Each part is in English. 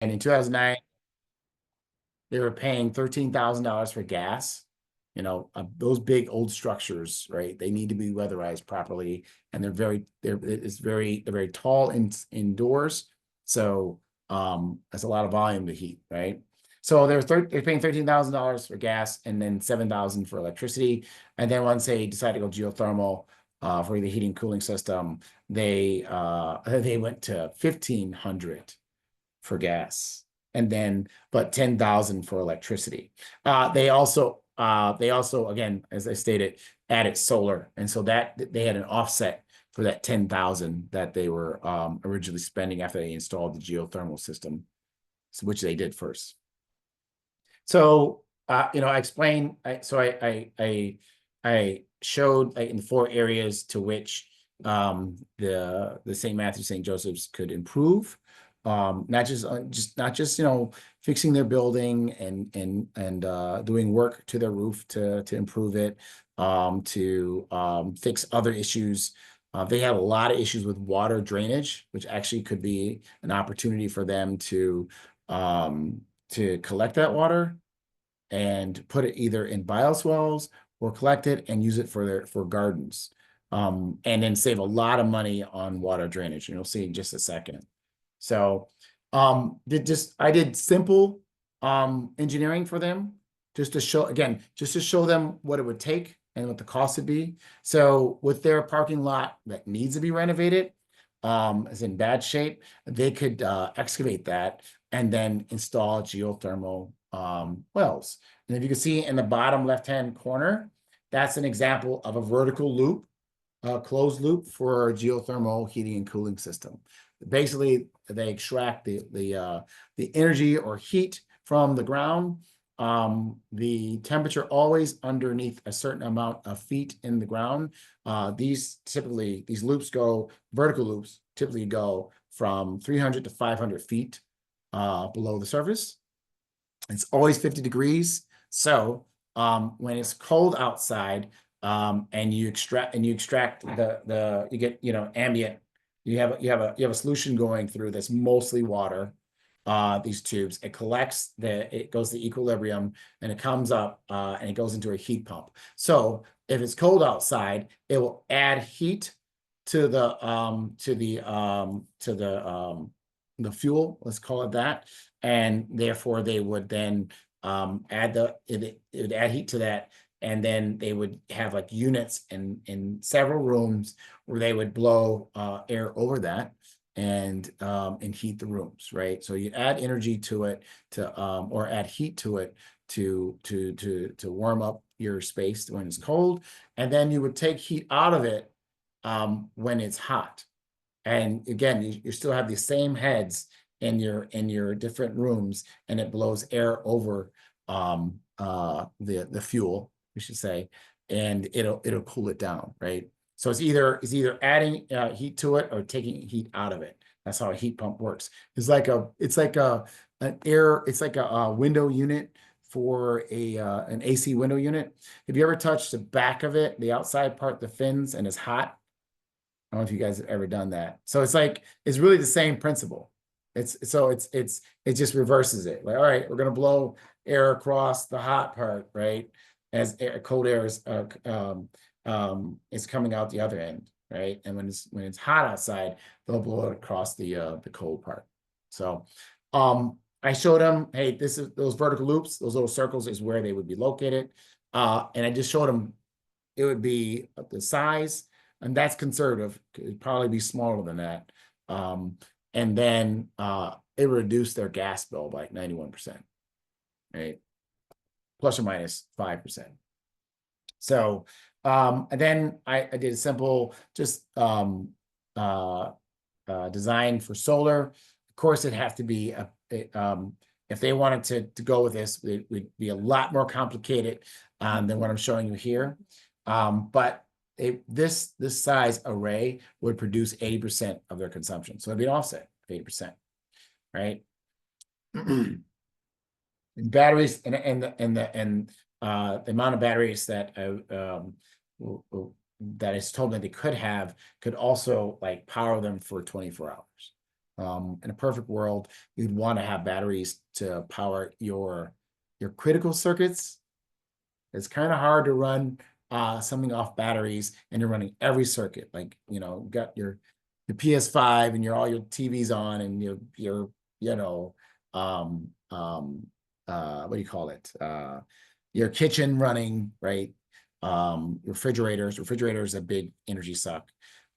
And in 2009, they were paying $13,000 for gas. Those big old structures, right? They need to be weatherized properly, and they're very tall indoors. So that's a lot of volume to heat, right? So they're paying $13,000 for gas and then $7,000 for electricity. And then once they decide to go geothermal for the heating cooling system, they went to $1,500 for gas, and then but 10,000 for electricity. They also again, as I stated, added solar, and so that they had an offset for that 10,000 that they were originally spending after they installed the geothermal system, which they did first. So I explained. I showed in the 4 areas to which the St. Matthew St. Joseph's could improve, not just fixing their building and doing work to their roof to improve it, to fix other issues. They have a lot of issues with water drainage, which actually could be an opportunity for them to collect that water and put it either in bioswales or collect it and use it for gardens, and then save a lot of money on water drainage. And you'll see in just a second. So I did simple engineering for them just to show them what it would take and what the cost would be. So with their parking lot that needs to be renovated, is in bad shape, they could excavate that and then install geothermal wells. And if you can see in the bottom left-hand corner, that's an example of a vertical loop, closed loop for a geothermal heating and cooling system. Basically, they extract the energy or heat from the ground. The temperature always underneath a certain amount of feet in the ground. These vertical loops typically go from 300 to 500 feet below the surface. It's always 50 degrees. So when it's cold outside, and you extract you get ambient. You have a solution going through that's mostly water. These tubes, it goes to equilibrium, and it comes up and it goes into a heat pump. So if it's cold outside, it will add heat to the fuel, let's call it that, and therefore they would then it would add heat to that, and then they would have like units in several rooms where they would blow air over that and heat the rooms, right? So you add energy to it or add heat to it to warm up your space when it's cold, and then you would take heat out of it when it's hot. And again, you still have the same heads in your different rooms, and it blows air over the fuel, we should say, and it'll cool it down, right? So it's either adding heat to it or taking heat out of it. That's how a heat pump works. It's like a window unit for an AC window unit. Have you ever touched the back of it, the outside part, the fins, and it's hot? I don't know if you guys have ever done that. So it's really the same principle. It just reverses it. Like, all right, we're gonna blow air across the hot part, right? As cold air is coming out the other end, right? And when it's hot outside, they'll blow it across the cold part. So I showed them, hey, those vertical loops, those little circles is where they would be located. And I just showed them it would be the size, and that's conservative. It'd probably be smaller than that. And then it reduced their gas bill by 91%, right? Plus or minus 5%. So, and then I did a simple just design for solar. Of course, it has to be if they wanted to go with this, it would be a lot more complicated than what I'm showing you here. But this size array would produce 80% of their consumption. So it'd be an offset of 80%, right? Batteries and the amount of batteries that that is told that they could also like power them for 24 hours. In a perfect world, you'd want to have batteries to power your critical circuits. It's kind of hard to run something off batteries and you're running every circuit. Like, you know, got your PS5 and all your TVs on and your you know, what do you call it? Your kitchen running, right? Refrigerators a big energy suck.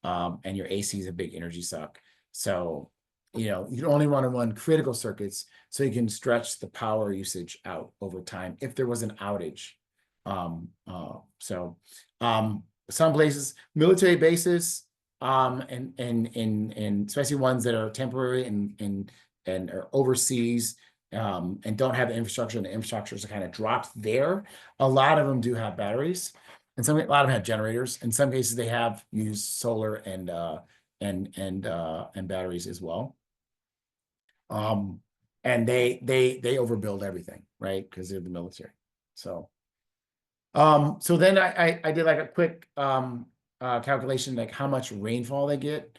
And your AC is a big energy suck. So, you know, you only want to run critical circuits so you can stretch the power usage out over time if there was an outage. Some places, military bases, and especially ones that are temporary and are overseas, and don't have the infrastructure, and the infrastructure is kind of dropped there. A lot of them do have batteries, and a lot of them have generators. In some cases, they have used solar and batteries as well. And they overbuild everything, right? Because they're the military. So then I did like a quick calculation, like how much rainfall they get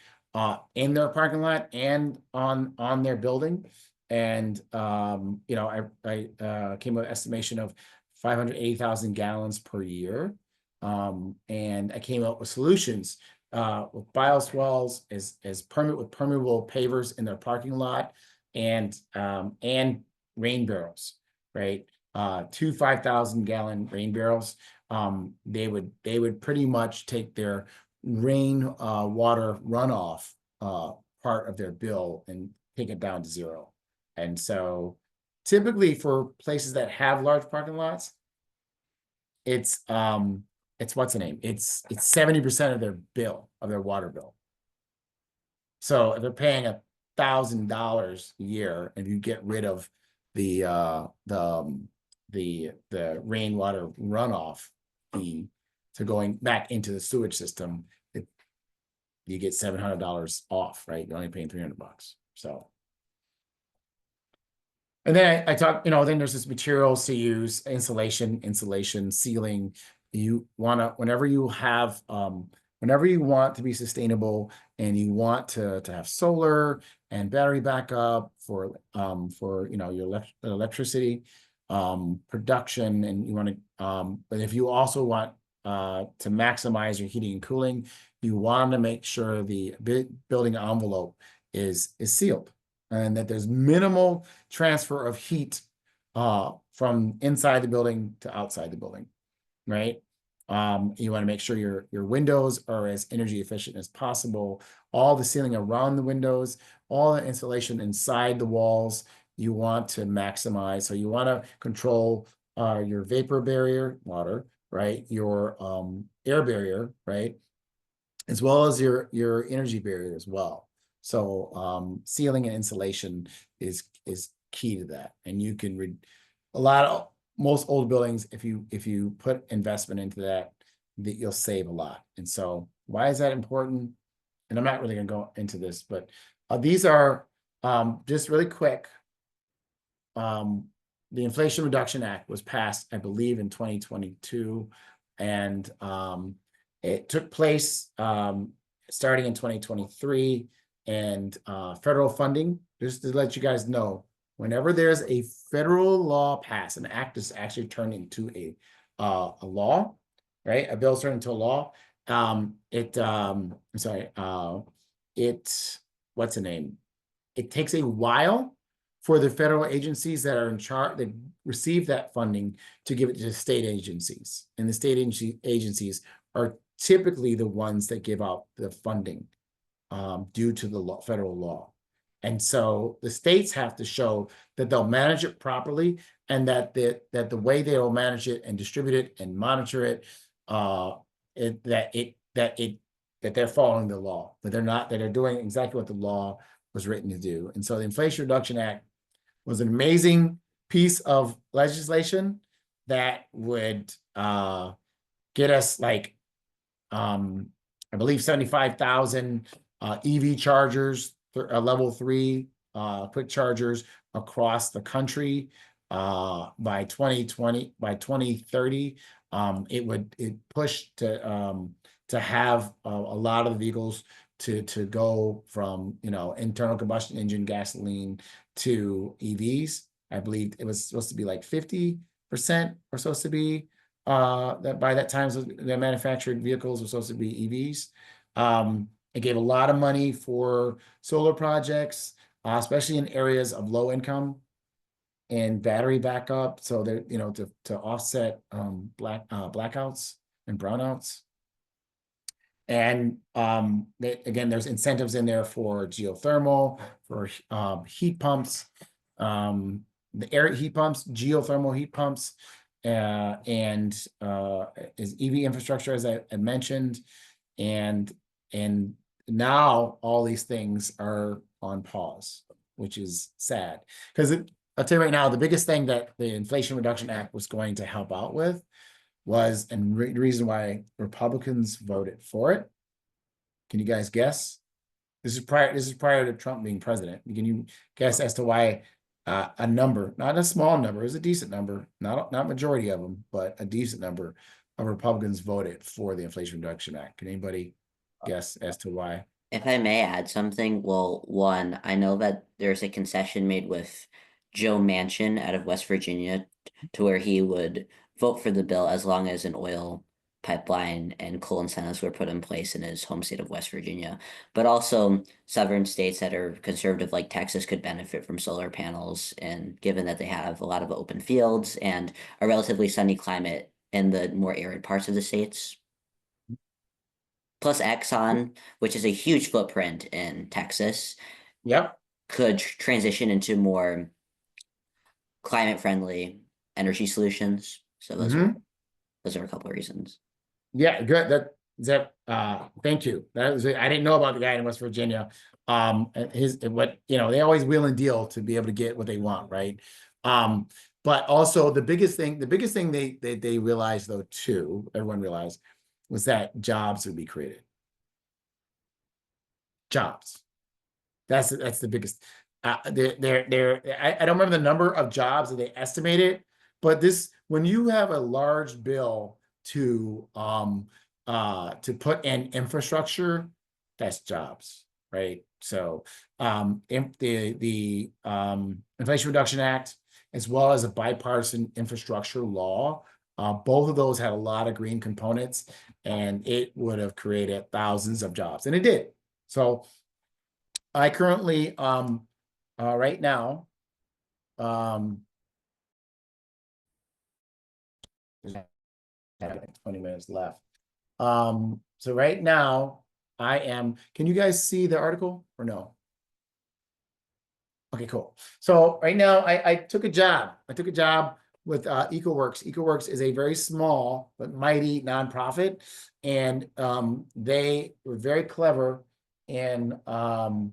in their parking lot and on their building. And you know, I came with an estimation of 580,000 gallons per year. And I came up with solutions with bioswales as permeable pavers in their parking lot, and rain barrels, right? 2 5,000-gallon rain barrels. They would pretty much take their rain water runoff part of their bill and take it down to zero. And so typically for places that have large parking lots, it's what's the name? It's 70% of their bill, of their water bill. So if they're paying $1,000 a year, and you get rid of the rainwater runoff fee to going back into the sewage system, you get $700 off, right? You're only paying $300. So, and then I talked, you know, then there's this materials to use, insulation, sealing. You want to, whenever you want to be sustainable and you want to have solar and battery backup for you know, your electricity production, and you want to but if you also want to maximize your heating and cooling, you want to make sure the building envelope is sealed, and that there's minimal transfer of heat from inside the building to outside the building, right? You want to make sure your windows are as energy efficient as possible. All the ceiling around the windows, all the insulation inside the walls, you want to maximize. So you want to control your vapor barrier, water, right? Your air barrier, right? As well as your energy barrier as well. So sealing and insulation is key to that. And you can read most old buildings, if you put investment into that you'll save a lot. And so why is that important? And I'm not really going to go into this, but these are just really quick. The Inflation Reduction Act was passed, I believe, in 2022, and it took place starting in 2023. And federal funding, just to let you guys know, whenever there's a federal law passed, an act is actually turned into a law, right? A bill is turned into a law. What's the name? It takes a while for the federal agencies that are in charge, that receive that funding, to give it to the state agencies. And the state agencies are typically the ones that give out the funding due to the federal law. And so the states have to show that they'll manage it properly, and that the way they will manage it and distribute it and monitor it, that they're following the law, that they're doing exactly what the law was written to do. And so the Inflation Reduction Act was an amazing piece of legislation that would get us, like, I believe 75,000 EV chargers, level 3 quick chargers across the country by 2030. It pushed to have a lot of the vehicles to go from, you know, internal combustion engine gasoline to EVs. I believe it was supposed to be like 50% or supposed to be that by that time the manufactured vehicles were supposed to be EVs. It gave a lot of money for solar projects, especially in areas of low income and battery backup. So that, you know, to offset blackouts and brownouts. And again, there's incentives in there for geothermal, for heat pumps, the air heat pumps, geothermal heat pumps, and is EV infrastructure, as I mentioned, and now all these things are on pause, which is sad. Because I'll tell you right now, the biggest thing that the Inflation Reduction Act was going to help out with was, and the reason why Republicans voted for it. Can you guys guess? This is prior to Trump being president. Can you guess as to why a number, not a small number, is a decent number, not majority of them, but a decent number of Republicans voted for the Inflation Reduction Act? Can anybody guess as to why? If I may add something, well, one, I know that there's a concession made with Joe Manchin out of West Virginia to where he would vote for the bill as long as an oil pipeline and coal incentives were put in place in his home state of West Virginia. But also, southern states that are conservative, like Texas, could benefit from solar panels. And given that they have a lot of open fields and a relatively sunny climate in the more arid parts of the states, plus Exxon, which is a huge footprint in Texas, Yep. could transition into more climate friendly energy solutions. So those are a couple of reasons. Yeah, good. Thank you. That was, I didn't know about the guy in West Virginia. And what, you know, they always wheel and deal to be able to get what they want, right? But also the biggest thing they realized though too, everyone realized, was that jobs would be created. Jobs. That's the biggest. I don't remember the number of jobs that they estimated, but when you have a large bill to put in infrastructure, that's jobs, right? So the Inflation Reduction Act, as well as a bipartisan infrastructure law, both of those had a lot of green components, and it would have created thousands of jobs, and it did. So I currently right now, have 20 minutes left. So right now can you guys see the article or no? Okay, cool. So right now I took a job. With EcoWorks. EcoWorks is a very small but mighty nonprofit, and they were very clever in and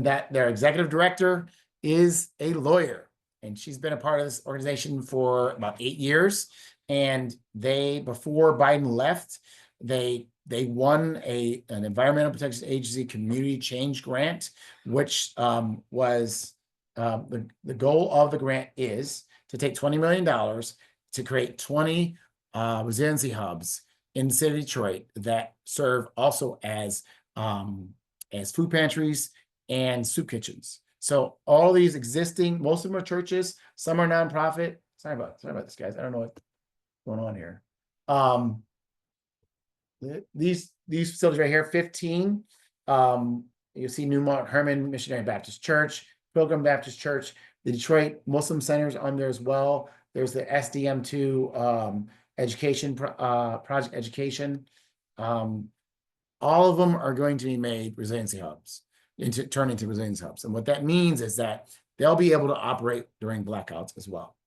that their executive director is a lawyer, and she's been a part of this organization for about 8 years. And before Biden left, they won an Environmental Protection Agency community change grant, which was the goal of the grant is to take $20 million to create 20 resiliency hubs in the city of Detroit that serve also as food pantries and soup kitchens. So all these existing, most of them are churches, some are nonprofit. Sorry about this, guys. I don't know what's going on here. These facilities right here, 15. You see Newmont Herman Missionary Baptist Church, Pilgrim Baptist Church, the Detroit Muslim Center's on there as well. There's the SDM2 education project education. All of them are going to be made resiliency hubs, turn into resiliency hubs. And what that means is that they'll be able to operate during blackouts as well.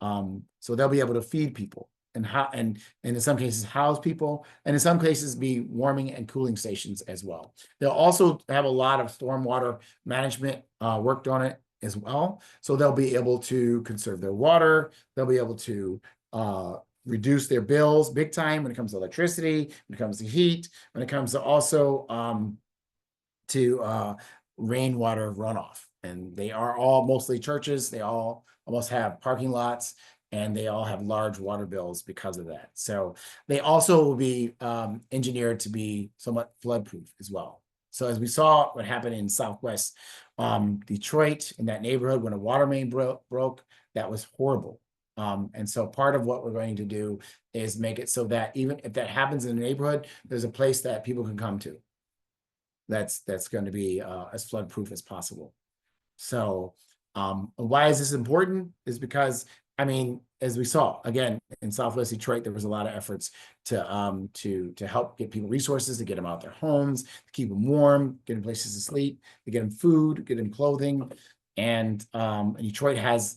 So they'll be able to feed people and in some cases house people, and in some cases be warming and cooling stations as well. They'll also have a lot of stormwater management worked on it as well. So they'll be able to conserve their water. They'll be able to reduce their bills big time when it comes to electricity, when it comes to heat, when it comes to also rainwater runoff. And they are all mostly churches. They all almost have parking lots, and they all have large water bills because of that. So they also will be engineered to be somewhat flood-proof as well. So as we saw what happened in Southwest Detroit, in that neighborhood, when a water main broke, that was horrible. And so part of what we're going to do is make it so that even if that happens in the neighborhood, there's a place that people can come to. That's going to be as flood-proof as possible. So why is this important? Is because, I mean, as we saw again in Southwest Detroit, there was a lot of efforts to help get people resources, to get them out their homes, to keep them warm, get them places to sleep, to get them food, get them clothing. And Detroit has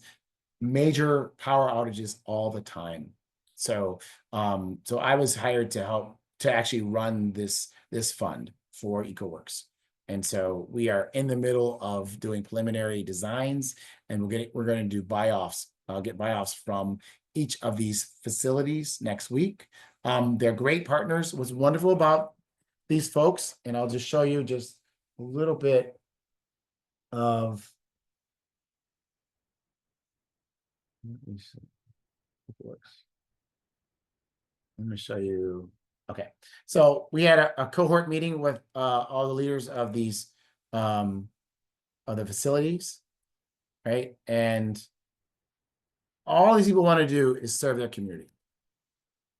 major power outages all the time. So so I was hired to help to actually run this fund for EcoWorks. And so we are in the middle of doing preliminary designs, and we're going to do buy-offs. I'll get buy-offs from each of these facilities next week. They're great partners. What's wonderful about these folks, and I'll just show you just a little bit of. Let me see if it works. Let me show you. Okay, so we had a cohort meeting with all the leaders of these of the facilities, right? And all these people want to do is serve their community,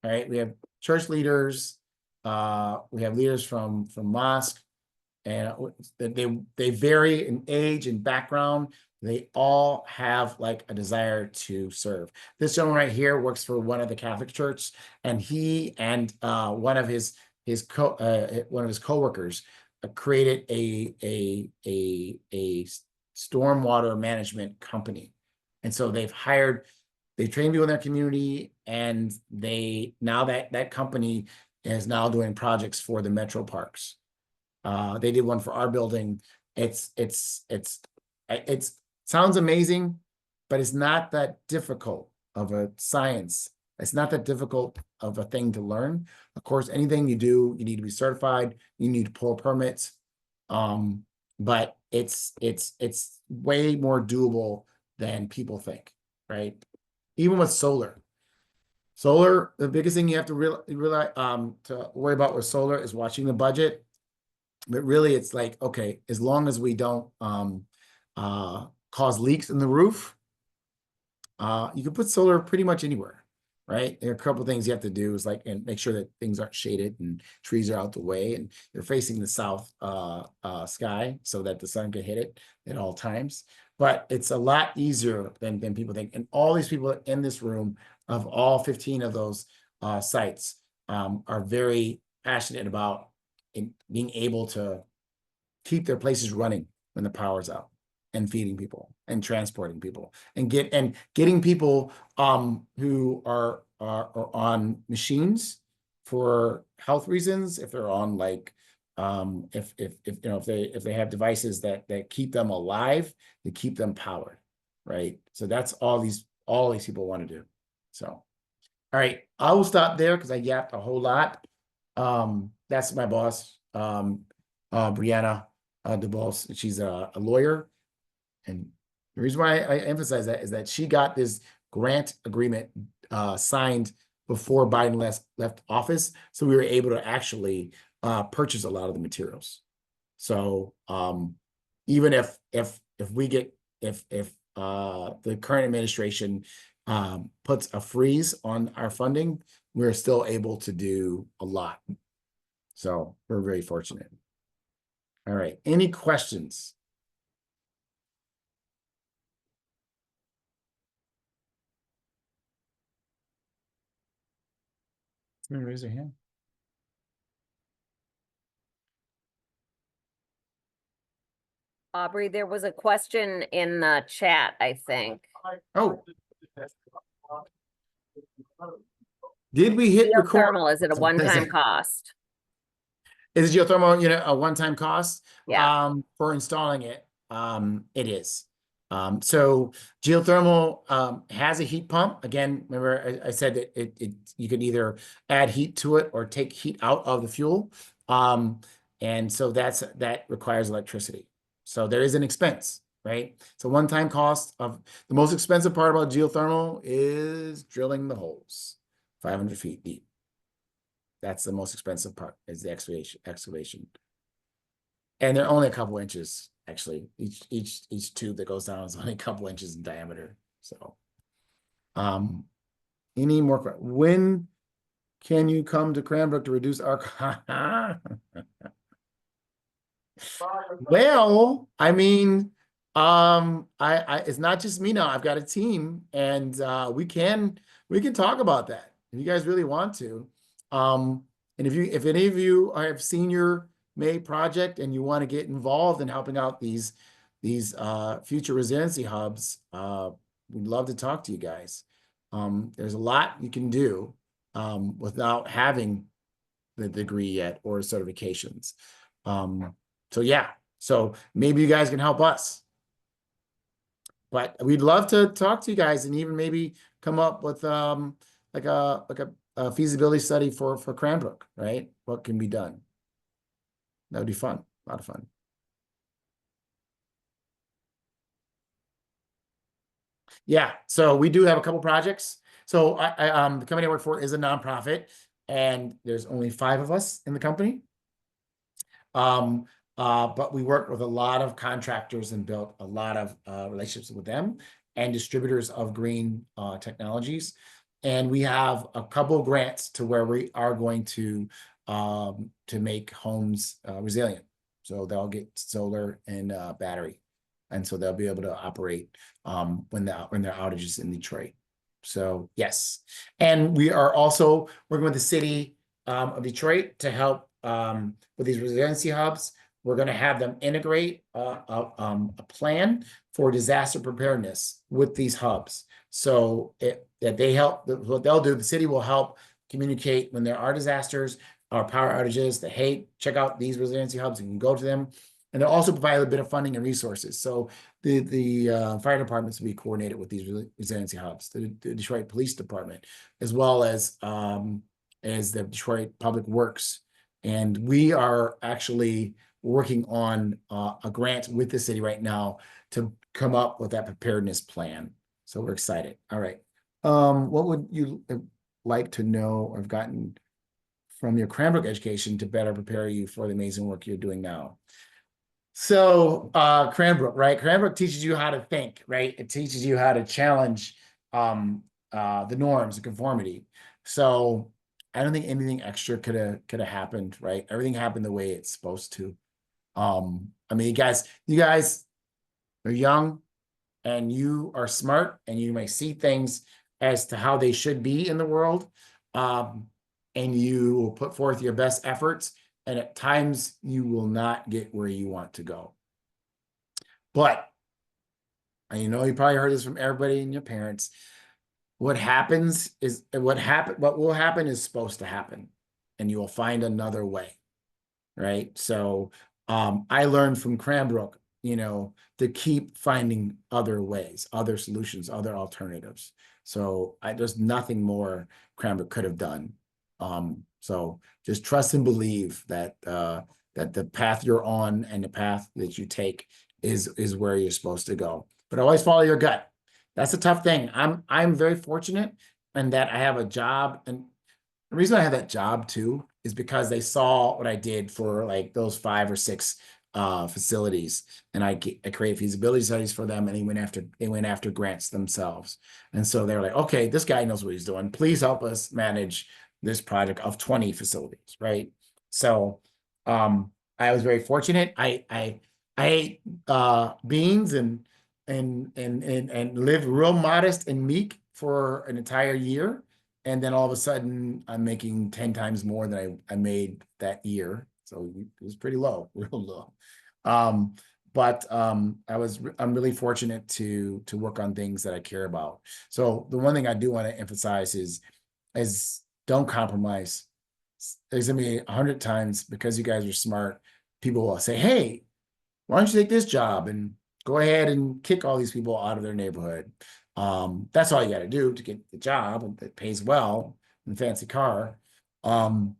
right? We have church leaders, we have leaders from mosque, and they vary in age and background. They all have like a desire to serve. This gentleman right here works for one of the Catholic church, and he and one of his coworkers created a stormwater management company, and so they've trained people in their community, and now that company is now doing projects for the metro parks. They did one for our building. It's sounds amazing, but it's not that difficult of a science. It's not that difficult of a thing to learn. Of course, anything you do, you need to be certified. You need to pull permits. But it's way more doable than people think, right? Even with solar. Solar, the biggest thing you have to realize to worry about with solar is watching the budget. But really, it's like, okay, as long as we don't cause leaks in the roof, you can put solar pretty much anywhere, right? There are a couple of things you have to do is and make sure that things aren't shaded and trees are out the way and you're facing the south sky so that the sun can hit it at all times. But it's a lot easier than people think. And all these people in this room, of all 15 of those sites, are very passionate about being able to keep their places running when the power's out, and feeding people and transporting people and getting people who are on machines for health reasons, if they're on if they have devices that keep them alive, to keep them powered, right? So that's all these people want to do. So all right, I will stop there because I yapped a whole lot. That's my boss, Brianna DeBose. She's a lawyer. And the reason why I emphasize that is that she got this grant agreement signed before Biden left office. So we were able to actually purchase a lot of the materials. So even if the current administration puts a freeze on our funding, we're still able to do a lot. So we're very fortunate. All right. Any questions? Raise your hand. Aubrey, there was a question in the chat, I think. Oh. Did we hit record? Geothermal, is it a one-time cost? Is geothermal unit a one-time cost? Yeah. For installing it, it is. So geothermal has a heat pump. Again, remember I said that you can either add heat to it or take heat out of the fuel. And so that requires electricity. So there is an expense, right? So one-time cost of the most expensive part about geothermal is drilling the holes, 500 feet deep. That's the most expensive part, is the excavation. And they're only a couple inches, actually. Each tube that goes down is only a couple inches in diameter. So, any more? When can you come to Cranbrook to reduce our? Well, I mean, it's not just me now. I've got a team, and we can talk about that if you guys really want to. And if any of you have senior May project and you want to get involved in helping out these future resiliency hubs, we'd love to talk to you guys. There's a lot you can do without having the degree yet or certifications. So yeah, so maybe you guys can help us. But we'd love to talk to you guys and even maybe come up with like a feasibility study for Cranbrook, right? What can be done? That would be fun, a lot of fun. Yeah, so we do have a couple projects. So the company I work for is a nonprofit, and there's only 5 of us in the company. But we work with a lot of contractors and built a lot of relationships with them and distributors of green technologies. And we have a couple of grants to where we are going to make homes resilient. So they'll get solar and battery, and so they'll be able to operate when there are outages in Detroit. So yes, and we are also working with the city of Detroit to help with these resiliency hubs. We're going to have them integrate a plan for disaster preparedness with these hubs. So that they help, what they'll do, the city will help communicate when there are disasters or power outages, that, hey, check out these resiliency hubs, you can go to them. And they'll also provide a bit of funding and resources. So the fire departments will be coordinated with these resiliency hubs, the Detroit Police Department, as well as the Detroit Public Works. And we are actually working on a grant with the city right now to come up with that preparedness plan. So we're excited. All right. What would you like to know or have gotten from your Cranbrook education to better prepare you for the amazing work you're doing now? So Cranbrook, right? Cranbrook teaches you how to think, right? It teaches you how to challenge the norms, the conformity. So I don't think anything extra could have happened, right? Everything happened the way it's supposed to. I mean, you guys are young and you are smart and you may see things as to how they should be in the world. And you will put forth your best efforts. And at times you will not get where you want to go. But, and you know, you probably heard this from everybody and your parents. What will happen is supposed to happen, and you will find another way. Right. So I learned from Cranbrook, to keep finding other ways, other solutions, other alternatives. So there's nothing more Cranbrook could have done. So just trust and believe that that the path you're on and the path that you take is where you're supposed to go. But always follow your gut. That's a tough thing. I'm very fortunate in that I have a job, and the reason I have that job too is because they saw what I did for like those 5 or 6 facilities, and I created feasibility studies for them, and they went after grants themselves. And so they were like, okay, this guy knows what he's doing. Please help us manage this project of 20 facilities, right? So I was very fortunate. I ate beans and lived real modest and meek for an entire year. And then all of a sudden, I'm making 10 times more than I made that year. So it was pretty low, real low. But I'm really fortunate to work on things that I care about. So the one thing I do want to emphasize is don't compromise. There's gonna be 100 times, because you guys are smart, people will say, hey, why don't you take this job and go ahead and kick all these people out of their neighborhood? That's all you got to do to get the job that pays well and fancy car. And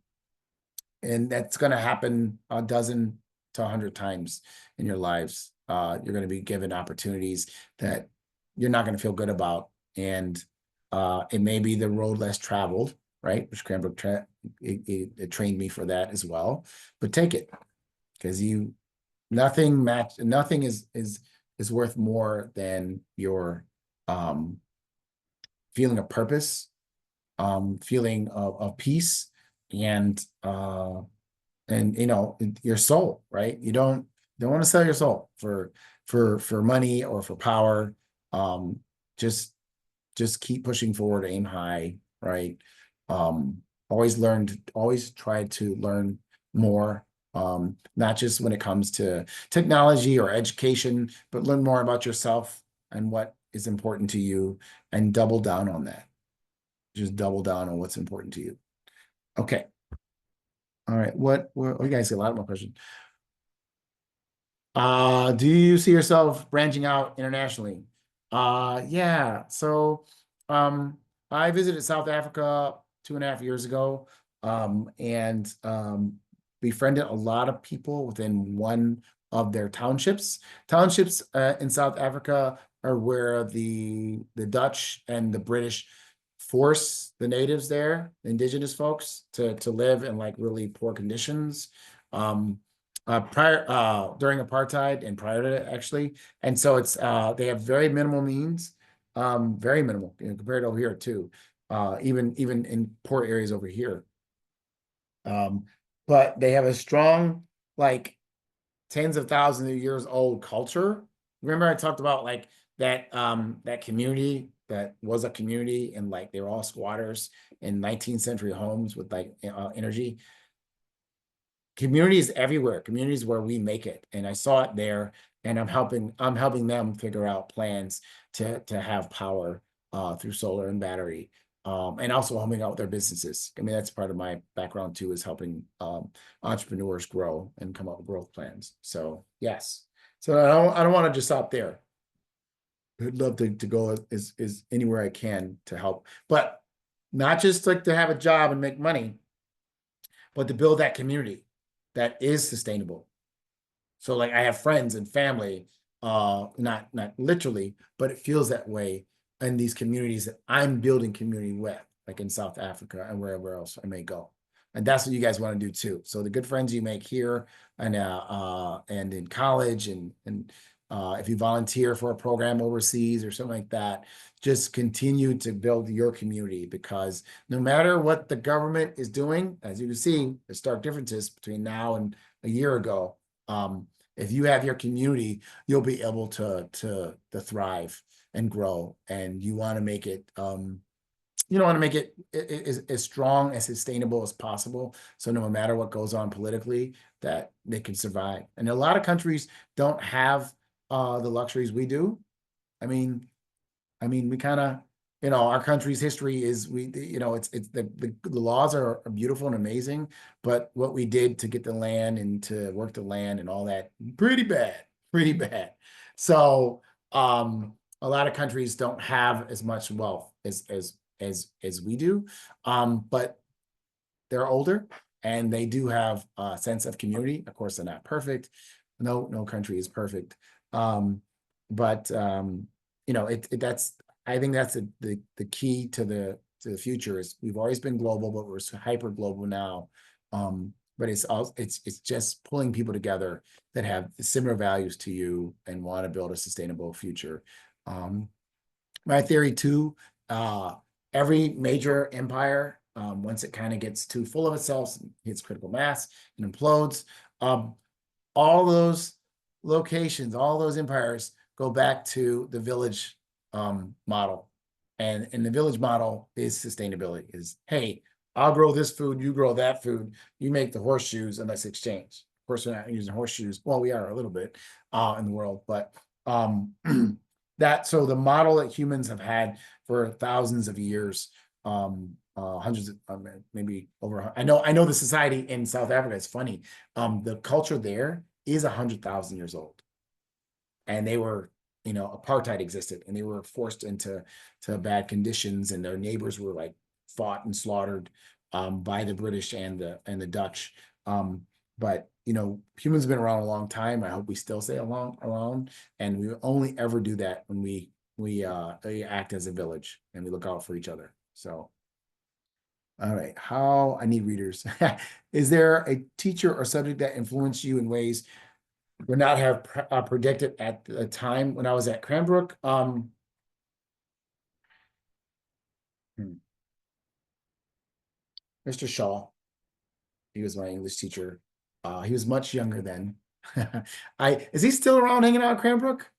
that's going to happen a dozen to 100 times in your lives. You're going to be given opportunities that you're not going to feel good about. And it may be the road less traveled, right? Which Cranbrook it trained me for that as well. But take it, because nothing is worth more than your feeling of purpose, feeling of peace, and your soul, right? You don't want to sell your soul for money or for power. Um, just keep pushing forward, aim high, right? Um, always try to learn more. Not just when it comes to technology or education, but learn more about yourself and what is important to you, and double down on that. Just double down on what's important to you. Okay. All right. You guys get a lot more questions. Do you see yourself branching out internationally? Yeah. So, I visited South Africa 2.5 years ago, and befriended a lot of people within one of their townships. Townships in South Africa are where the Dutch and the British force the natives there, the indigenous folks, to live in like really poor conditions. During apartheid and prior to it, actually. And so they have very minimal means, very minimal, compared to over here too, even in poor areas over here. But they have a strong, like, tens of thousands of years old culture. Remember I talked about like that community that was a community, and like they were all squatters in 19th century homes with like energy. Communities everywhere, communities where we make it. And I saw it there, and I'm helping them figure out plans to have power through solar and battery. And also helping out their businesses. I mean, that's part of my background too, is helping entrepreneurs grow and come up with growth plans. So yes. So I don't want to just stop there. I'd love to go is anywhere I can to help, but not just like to have a job and make money, but to build that community that is sustainable. So like I have friends and family, not literally, but it feels that way in these communities that I'm building community with, like in South Africa and wherever else I may go. And that's what you guys want to do too. So the good friends you make here and in college, and if you volunteer for a program overseas or something like that, just continue to build your community, because no matter what the government is doing, as you can see, there's stark differences between now and a year ago. If you have your community, you'll be able to thrive and grow, and you want to make it as strong, as sustainable as possible. So no matter what goes on politically, that they can survive. And a lot of countries don't have the luxuries we do. I mean, we kind of, our country's history is it's the laws are beautiful and amazing, but what we did to get the land and to work the land and all that, pretty bad, pretty bad. So a lot of countries don't have as much wealth as we do, but they're older and they do have a sense of community. Of course, they're not perfect. No country is perfect. But that's, I think that's the key to the future. Is we've always been global, but we're hyper global now. But it's just pulling people together that have similar values to you and want to build a sustainable future. My theory too, every major empire, once it kind of gets too full of itself, hits critical mass and implodes, all those locations, all those empires go back to the village model. And the village model is sustainability, is, hey, I'll grow this food, you grow that food, you make the horseshoes, and let's exchange. Of course, we're not using horseshoes. Well, we are a little bit in the world, but so the model that humans have had for thousands of years, hundreds of maybe over. I know the society in South Africa is funny. The culture there is 100,000 years old, and they were, apartheid existed, and they were forced into bad conditions, and their neighbors were like fought and slaughtered by the British and the Dutch. But you know, humans have been around a long time. I hope we still stay around, and we only ever do that when we act as a village and we look out for each other. So, all right, how I need readers. Is there a teacher or subject that influenced you in ways would not have predicted at the time when I was at Cranbrook? Mr. Shaw, he was my English teacher. He was much younger then. Is he still around hanging out at Cranbrook?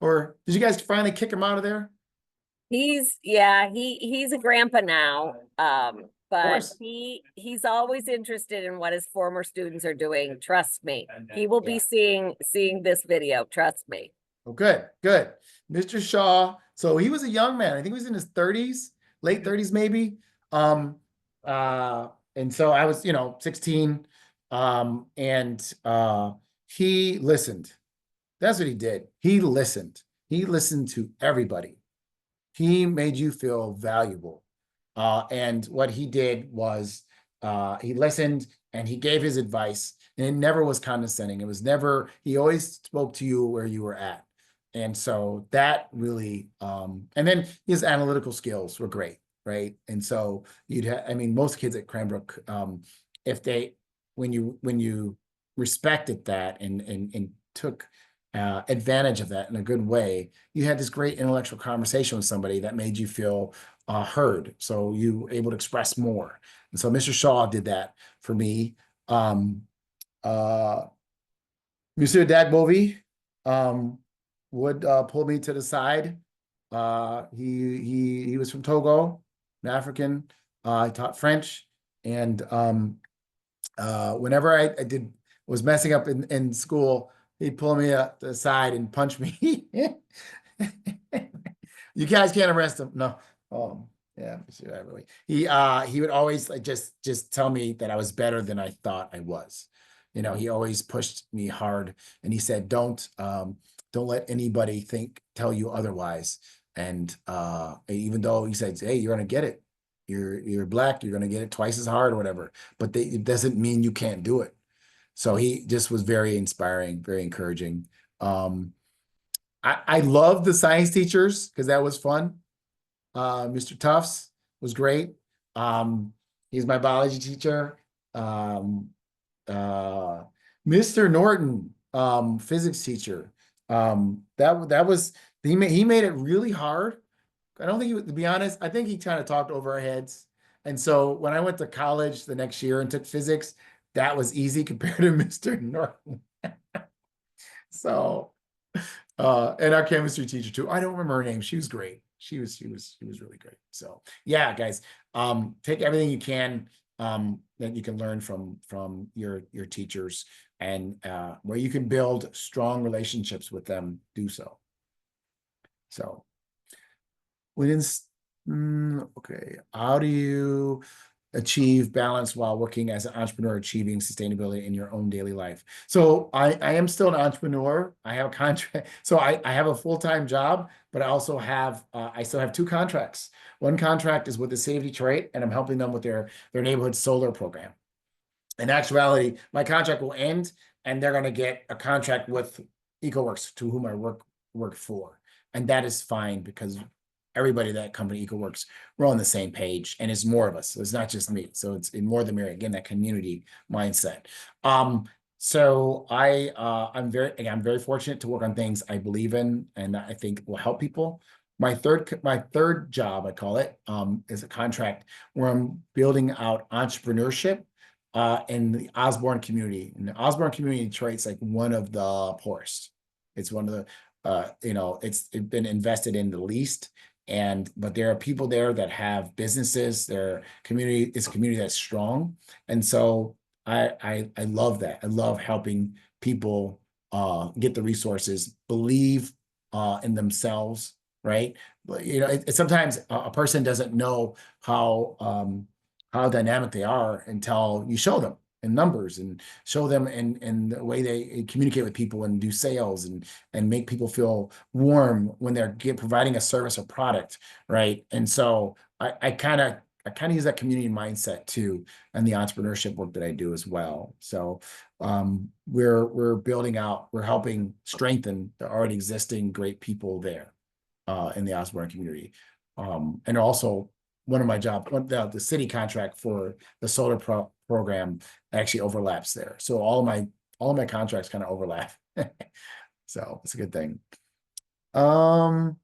Or did you guys finally kick him out of there? He's a grandpa now. But course. he's always interested in what his former students are doing. Trust me. He will be seeing this video. Trust me. Oh, good, good. Mr. Shaw. So he was a young man. I think he was in his 30s, late 30s, maybe. Um, and so I was, 16. And he listened. That's what he did. He listened. He listened to everybody. He made you feel valuable. And what he did was he listened and he gave his advice, and it never was condescending. It was never, he always spoke to you where you were at. And so that really, and then his analytical skills were great, right? And so I mean, most kids at Cranbrook, if they, when you respected that and took advantage of that in a good way, you had this great intellectual conversation with somebody that made you feel heard. So you were able to express more. And so Mr. Shaw did that for me. Uh, Monsieur Dagbovie would pull me to the side. He was from Togo, an African. I taught French, and whenever I was messing up in school, he'd pull me up the side and punch me. You guys can't arrest him. No. Yeah, he would always like just tell me that I was better than I thought I was. He always pushed me hard, and he said, don't let anybody tell you otherwise. And even though he said, hey, you're gonna get it. You're Black, you're gonna get it twice as hard or whatever, but it doesn't mean you can't do it. So he just was very inspiring, very encouraging. I love the science teachers because that was fun. Mr. Tufts was great. He's my biology teacher. Um, uh, Mr. Norton, physics teacher. That was he made it really hard. I don't think to be honest, I think he kind of talked over our heads. And so when I went to college the next year and took physics, that was easy compared to Mr. Norton. So and our chemistry teacher too. I don't remember her name. She was great. She was really great. So yeah, guys, take everything you can that you can learn from your teachers, and where you can build strong relationships with them, do so. So okay, how do you achieve balance while working as an entrepreneur, achieving sustainability in your own daily life? So I am still an entrepreneur. I have a contract. So I have a full-time job, but I also have, I still have 2 contracts. One contract is with the City of Detroit, and I'm helping them with their neighborhood solar program. In actuality, my contract will end, and they're going to get a contract with EcoWorks, to whom I work for. And that is fine because everybody that company EcoWorks, we're on the same page, and it's more of us. So it's not just me. So it's in more the merrier. Again, that community mindset. So I'm very fortunate to work on things I believe in and I think will help people. My third job, I call it, is a contract where I'm building out entrepreneurship in the Osborne community. And the Osborne community in Detroit's like one of the poorest. It's one of the it's been invested in the least. But there are people there that have businesses. Their community is a community that's strong, and so I love that. I love helping people get the resources, believe in themselves, right? But sometimes a person doesn't know how dynamic they are until you show them in numbers and show them in the way they communicate with people and do sales and make people feel warm when they're providing a service or product, right? And so I kind of I kind of use that community mindset too, and the entrepreneurship work that I do as well. So we're building out, we're helping strengthen the already existing great people there in the Osborne community. And also one of my jobs, the city contract for the solar program actually overlaps there. So all of my contracts kind of overlap. So it's a good thing. And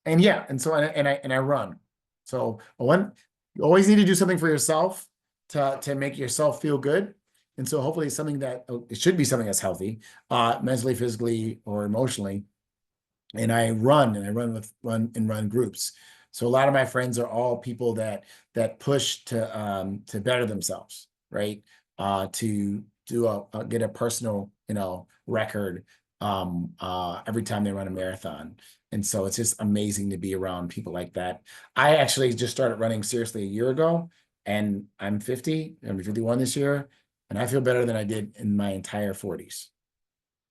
yeah, and so I run. So you always need to do something for yourself to make yourself feel good. And so hopefully it's something that it should be something that's healthy, mentally, physically, or emotionally. And I run run groups. So a lot of my friends are all people that push to better themselves, right? To do get a personal, record every time they run a marathon. And so it's just amazing to be around people like that. I actually just started running seriously a year ago, and I'm 50, I'm 51 this year, and I feel better than I did in my entire 40s.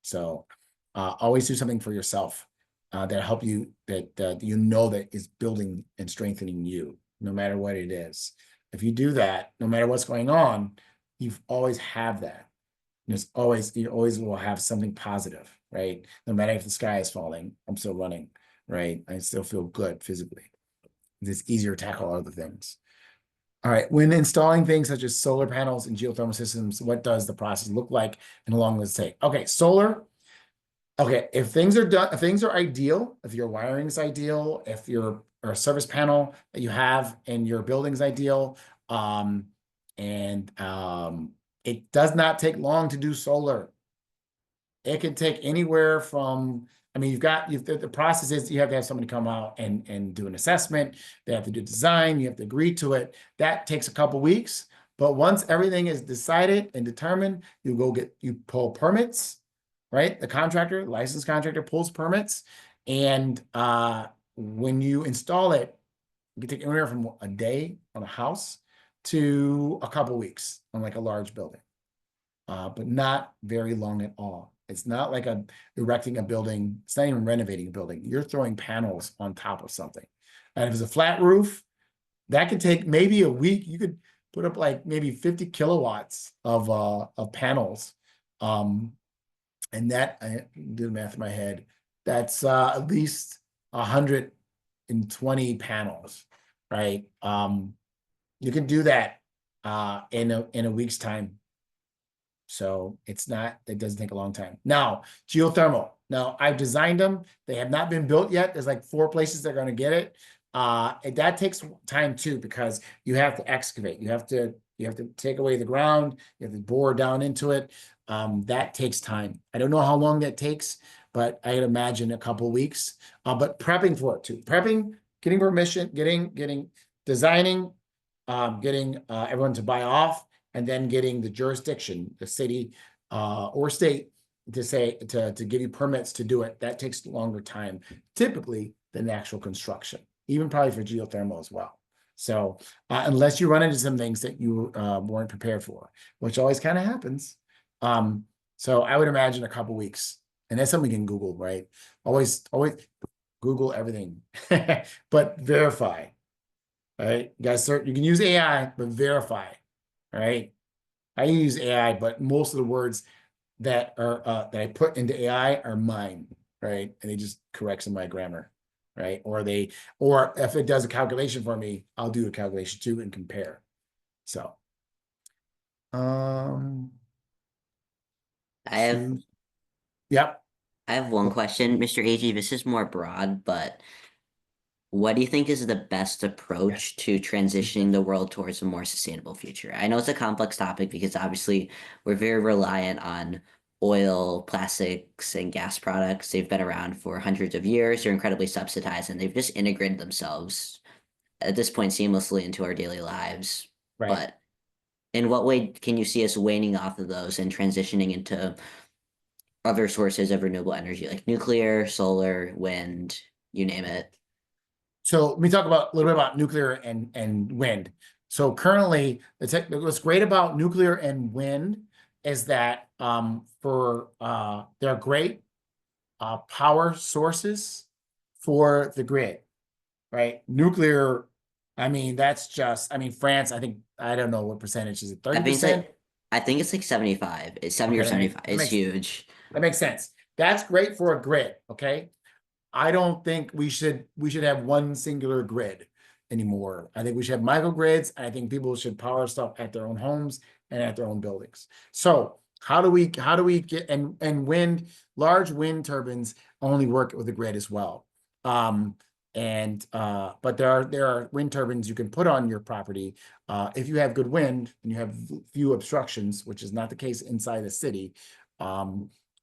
So always do something for yourself that help you, that that is building and strengthening you, no matter what it is. If you do that, no matter what's going on, you've always have that. You always will have something positive, right? No matter if the sky is falling, I'm still running, right? I still feel good physically. It's easier to tackle other things. All right, when installing things such as solar panels and geothermal systems, what does the process look like and how long does it take? Okay, solar. Okay, if things are done, if things are ideal, if your wiring is ideal, if your or service panel that you have in your building is ideal, and it does not take long to do solar. It can take anywhere from, I mean, the process is you have to have somebody come out and do an assessment. They have to do design. You have to agree to it. That takes a couple weeks. But once everything is decided and determined, you pull permits, right? The licensed contractor pulls permits. And when you install it, it can take anywhere from a day on a house to a couple weeks on like a large building. But not very long at all. It's not like erecting a building. It's not even renovating a building. You're throwing panels on top of something. And if it's a flat roof, that could take maybe a week. You could put up like maybe 50 kilowatts of panels. And that, I did the math in my head, that's at least 120 panels, right? You can do that in a week's time. So it doesn't take a long time. Now, geothermal. Now, I've designed them. They have not been built yet. There's like 4 places they're going to get it. And that takes time too, because you have to excavate. You have to take away the ground. You have to bore down into it. That takes time. I don't know how long that takes, but I'd imagine a couple of weeks. But prepping for it too. Prepping, getting permission, getting designing, getting everyone to buy off, and then getting the jurisdiction, the city or state, to give you permits to do it. That takes longer time, typically, than the actual construction, even probably for geothermal as well. So unless you run into some things that you weren't prepared for, which always kind of happens. So I would imagine a couple weeks, and that's something you can Google, right? Always Google everything, but verify. Right? You guys, you can use AI, but verify. Right? I use AI, but most of the words that that I put into AI are mine, right? And they just correct some of my grammar, right? Or if it does a calculation for me, I'll do a calculation too and compare. So, I have yep. I have one question, Mr. Agee. This is more broad, but what do you think is the best approach to transitioning the world towards a more sustainable future? I know it's a complex topic because obviously we're very reliant on oil, plastics, and gas products. They've been around for hundreds of years. They're incredibly subsidized, and they've just integrated themselves at this point seamlessly into our daily lives. Right. But in what way can you see us waning off of those and transitioning into other sources of renewable energy like nuclear, solar, wind, you name it? So let me talk a little bit about nuclear and wind. So currently, what's great about nuclear and wind is that they're great power sources for the grid, right? Nuclear I mean, that's just, I mean, France, I think, I don't know what percentage is it, That being 30%? said, I think it's like 75. It's 70 or Okay, 75. It's huge. that makes sense. That's great for a grid, okay? I don't think we should have one singular grid anymore. I think we should have microgrids. I think people should power stuff at their own homes and at their own buildings. So how do we get and large wind turbines only work with a grid as well. But there are wind turbines you can put on your property if you have good wind and you have few obstructions, which is not the case inside the city.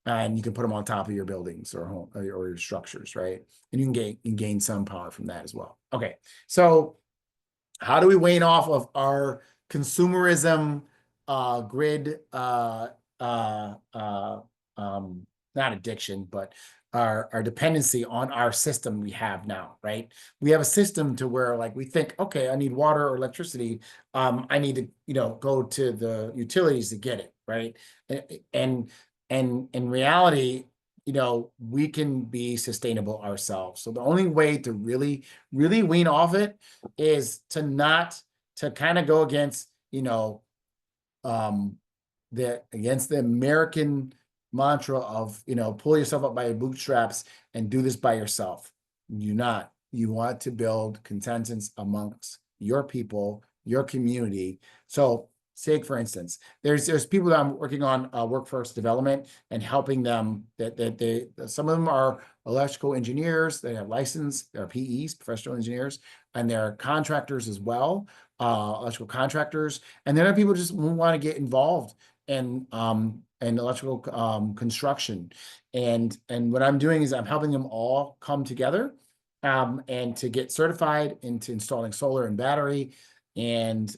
And you can put them on top of your buildings or home or your structures, right? And you can gain some power from that as well. Okay, so how do we wane off of our consumerism grid not addiction, but our dependency on our system we have now, right? We have a system to where like we think, okay, I need water or electricity. I need to, go to the utilities to get it, right? And in reality, we can be sustainable ourselves. So the only way to really, really wean off it is to kind of go against, against the American mantra of, pull yourself up by your bootstraps and do this by yourself. You want to build consensus amongst your people, your community. So say, for instance, there's people that I'm working on workforce development and helping them that some of them are electrical engineers, they have license, they're PEs, professional engineers, and they're contractors as well, electrical contractors. And then there are people just who want to get involved in electrical construction. And what I'm doing is I'm helping them all come together and to get certified into installing solar and battery and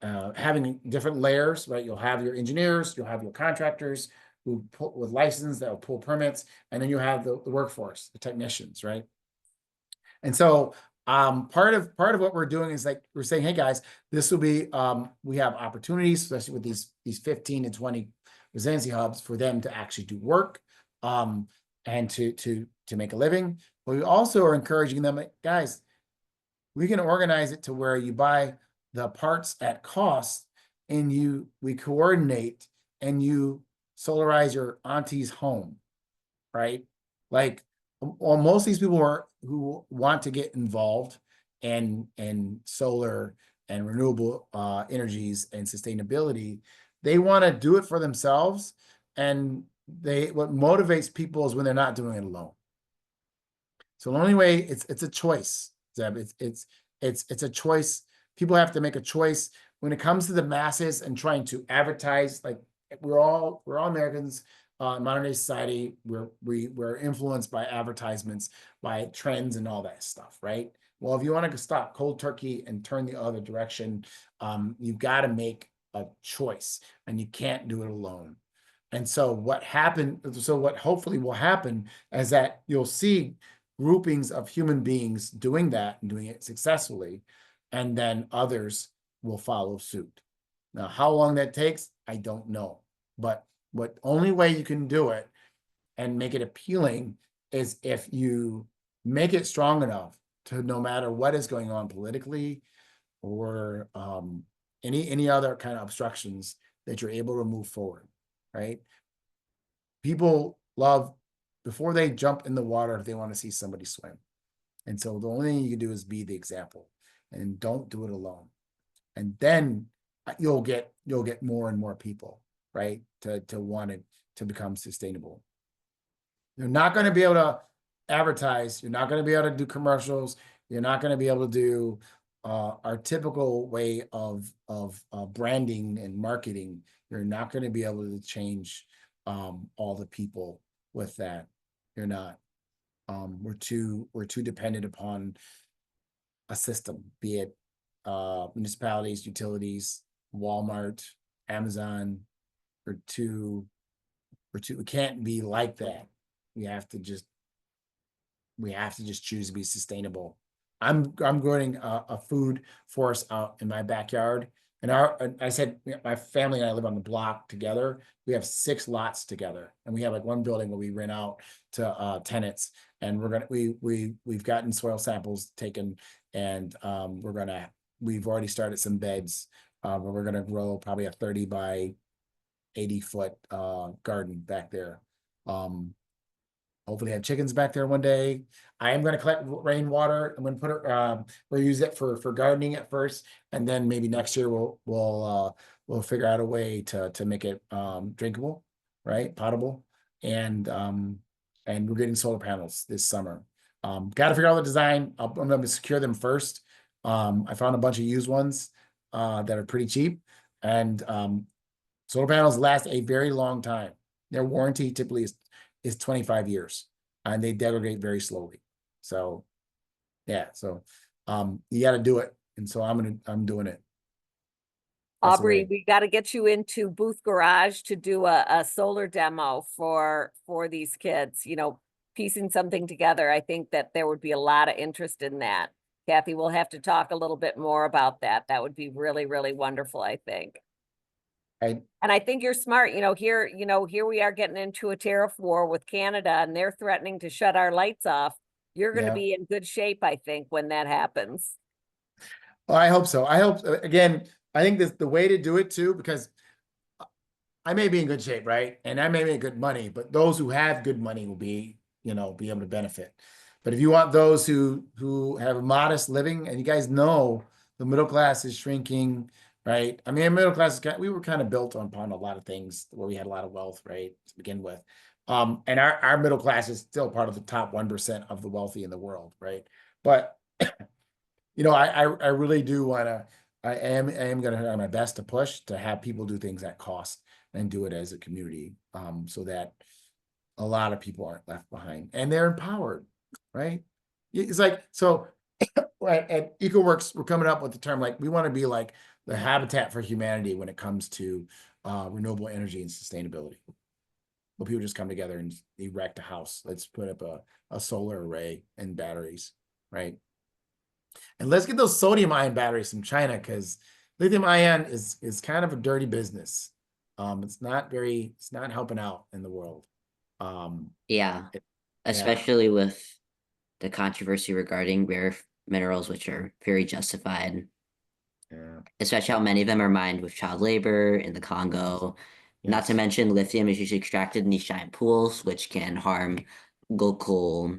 having different layers, right? You'll have your engineers, you'll have your contractors who pull with license that will pull permits, and then you have the workforce, the technicians, right? And so part of what we're doing is like we're saying, hey guys, this will be we have opportunities, especially with these 15 to 20 resiliency hubs for them to actually do work and to make a living. But we also are encouraging them, like, guys, we can organize it to where you buy the parts at cost and we coordinate and you solarize your auntie's home, right? Like, well, most of these people who want to get involved in solar and renewable energies and sustainability, they want to do it for themselves. And what motivates people is when they're not doing it alone. So the only way it's a choice, Zeb. It's a choice. People have to make a choice when it comes to the masses and trying to advertise. Like we're all Americans in modern day society. We're influenced by advertisements, by trends, and all that stuff, right? Well, if you want to stop cold turkey and turn the other direction, you've got to make a choice, and you can't do it alone. And so what hopefully will happen is that you'll see groupings of human beings doing that and doing it successfully, and then others will follow suit. Now, how long that takes, I don't know. But what only way you can do it and make it appealing is if you make it strong enough to no matter what is going on politically or any other kind of obstructions that you're able to move forward, right? People love before they jump in the water if they want to see somebody swim. And so the only thing you can do is be the example and don't do it alone. And then you'll get more and more people, right? To want it to become sustainable. You're not going to be able to advertise. You're not going to be able to do commercials. You're not going to be able to do our typical way of branding and marketing. You're not going to be able to change all the people with that. You're not. We're too dependent upon a system, be it municipalities, utilities, Walmart, Amazon. We can't be like that. We have to just choose to be sustainable. I'm growing a food forest out in my backyard, And I said, my family and I live on the block together. We have 6 lots together, and we have like one building where we rent out to tenants. And we've gotten soil samples taken, and we've already started some beds. Where we're gonna grow probably a 30 by 80-foot garden back there. Hopefully have chickens back there one day. I am going to collect rainwater. I'm going to put it, we'll use it for gardening at first, and then maybe next year we'll figure out a way to make it drinkable, right? Potable. And we're getting solar panels this summer. Got to figure out the design. I'm going to secure them first. I found a bunch of used ones that are pretty cheap, and solar panels last a very long time. Their warranty typically is 25 years, and they degrade very slowly. So yeah, so you got to do it. And so I'm doing it. That's the Aubrey, way. we got to get you into Booth Garage to do a solar demo for these kids, you know, piecing something together. I think that there would be a lot of interest in that. Kathy, we'll have to talk a little bit more about that. That would be really, really wonderful, I think. I And I think you're smart, here we are getting into a tariff war with Canada, and they're threatening to shut our lights off. You're going to Yeah. be in good shape, I think, when that happens. Well, I hope so. I hope again. I think this the way to do it too, because I may be in good shape, right? And I may make good money, but those who have good money will be able to benefit. But if you want those who have a modest living, and you guys know the middle class is shrinking, right? I mean, middle class we were kind of built upon a lot of things where we had a lot of wealth, right, to begin with. And our middle class is still part of the top 1% of the wealthy in the world, right? But I really do want to. I am going to try my best to push to have people do things at cost and do it as a community, so that a lot of people aren't left behind and they're empowered, right? It's like so. At EcoWorks, we're coming up with the term like we want to be like the Habitat for Humanity when it comes to renewable energy and sustainability. Well, people just come together and erect a house. Let's put up a solar array and batteries, right? And let's get those sodium ion batteries from China, because lithium ion is kind of a dirty business. It's not helping out in the world. Yeah, Yeah, especially with the controversy regarding rare minerals, which are very justified, yeah, especially how many of them are mined with child labor in the Congo. Not to yes, mention, lithium is usually extracted in these giant pools, which can harm local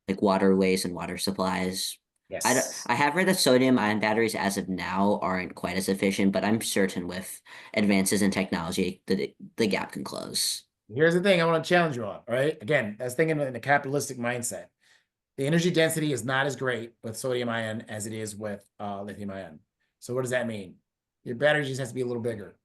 like waterways and water supplies. yes. I have read that sodium ion batteries as of now aren't quite as efficient, but I'm certain with advances in technology that the gap can close. Here's the thing I want to challenge you on, right? Again, that's thinking in a capitalistic mindset. The energy density is not as great with sodium ion as it is with lithium ion. So what does that mean? Your battery just has to be a little bigger.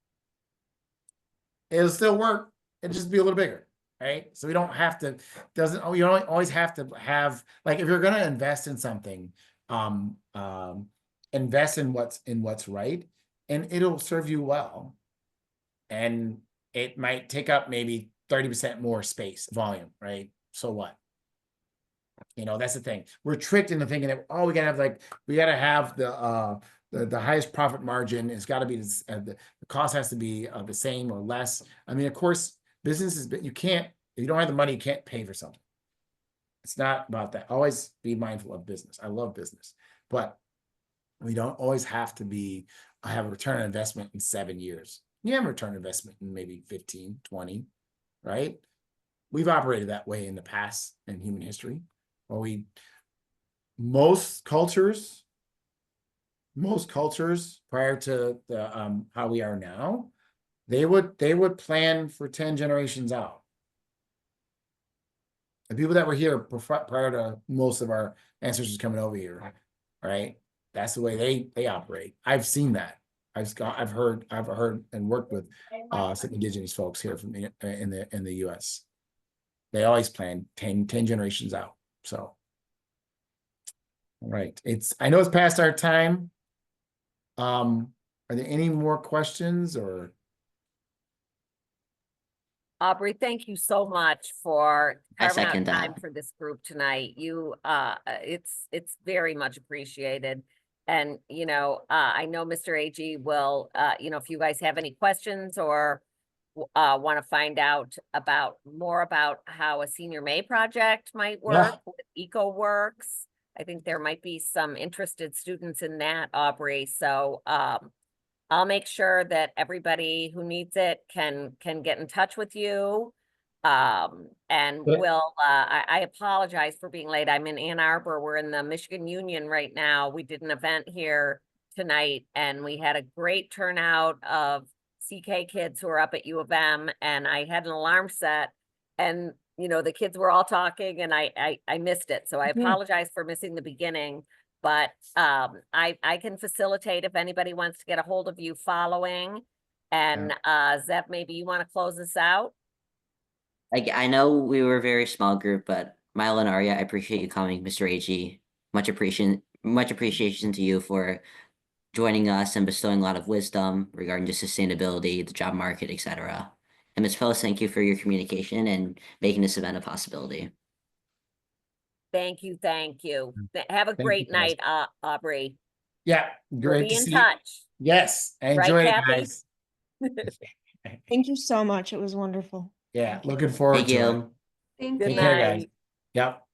It'll still work. It'll just be a little bigger, right? So we don't have to, you don't always have to have, like, if you're going to invest in something, um, um, invest in what's right, and it'll serve you well. And it might take up maybe 30% more space volume, right? So what? That's the thing. We're tricked into thinking that, oh, we gotta have the highest profit margin. It's got to be the cost has to be the same or less. I mean, of course, businesses, but you can't, if you don't have the money, you can't pay for something. It's not about that. Always be mindful of business. I love business, but we don't always have to have a return on investment in 7 years. You have a return on investment in maybe 15, 20, right? We've operated that way in the past in human history. Well, most cultures prior to the how we are now, they would plan for 10 generations out. The people that were here prior to most of our ancestors coming over here, right? That's the way they operate. I've seen that. I've heard and worked with some indigenous folks here from in the US. They always plan 10 generations out. So, all right. I know it's past our time. Are there any more questions or? Aubrey, thank you so much for I carving out second time that. for this group tonight. It's very much appreciated. I know Mr. Agee will, if you guys have any questions or want to find out more about how a senior May project might Yeah. work with EcoWorks. I think there might be some interested students in that, Aubrey. So I'll make sure that everybody who needs it can get in touch with you. And But- I apologize for being late. I'm in Ann Arbor. We're in the Michigan Union right now. We did an event here tonight and we had a great turnout of CK kids who are up at U of M, and I had an alarm set and the kids were all talking and I missed it. So I apologize for missing the beginning, but I can facilitate if anybody wants to get a hold of you following. And Zev, maybe you want to close this out? I know we were a very small group, but Milo and Arya, I appreciate you coming, Mr. Agee. Much appreciation to you for joining us and bestowing a lot of wisdom regarding just sustainability, the job market, etc. And Ms. Phyllis, thank you for your communication and making this event a possibility. Thank you. Thank you. Have a Thank you, great guys. night, Aubrey. Yeah, We'll great be to in see you. touch. Yes, I Right, enjoyed it, Kathy? guys. Thank you so much. It was wonderful. Yeah, Thank you. looking forward Thank to it. you. Thank Good Take you. care, guys. night. Yep.